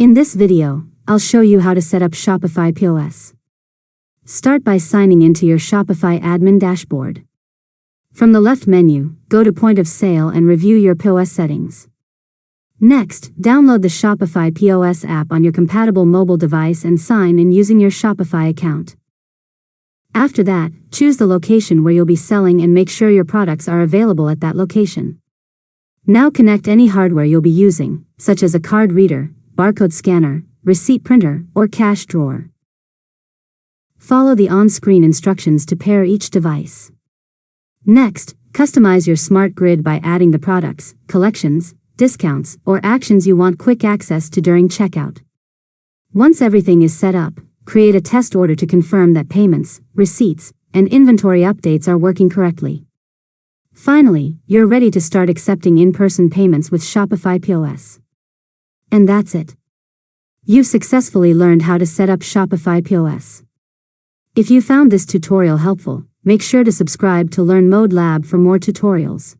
In this video, I'll show you how to set up Shopify POS. Start by signing into your Shopify admin dashboard. From the left menu, go to Point of Sale and review your POS settings. Next, download the Shopify POS app on your compatible mobile device and sign in using your Shopify account. After that, choose the location where you'll be selling and make sure your products are available at that location. Now connect any hardware you'll be using, such as a card reader, barcode scanner, receipt printer, or cash drawer. Follow the on-screen instructions to pair each device. Next, customize your smart grid by adding the products, collections, discounts, or actions you want quick access to during checkout. Once everything is set up, create a test order to confirm that payments, receipts, and inventory updates are working correctly. Finally, you're ready to start accepting in-person payments with Shopify POS. And that's it. You've successfully learned how to set up Shopify POS. If you found this tutorial helpful, make sure to subscribe to Learn Mode Lab for more tutorials.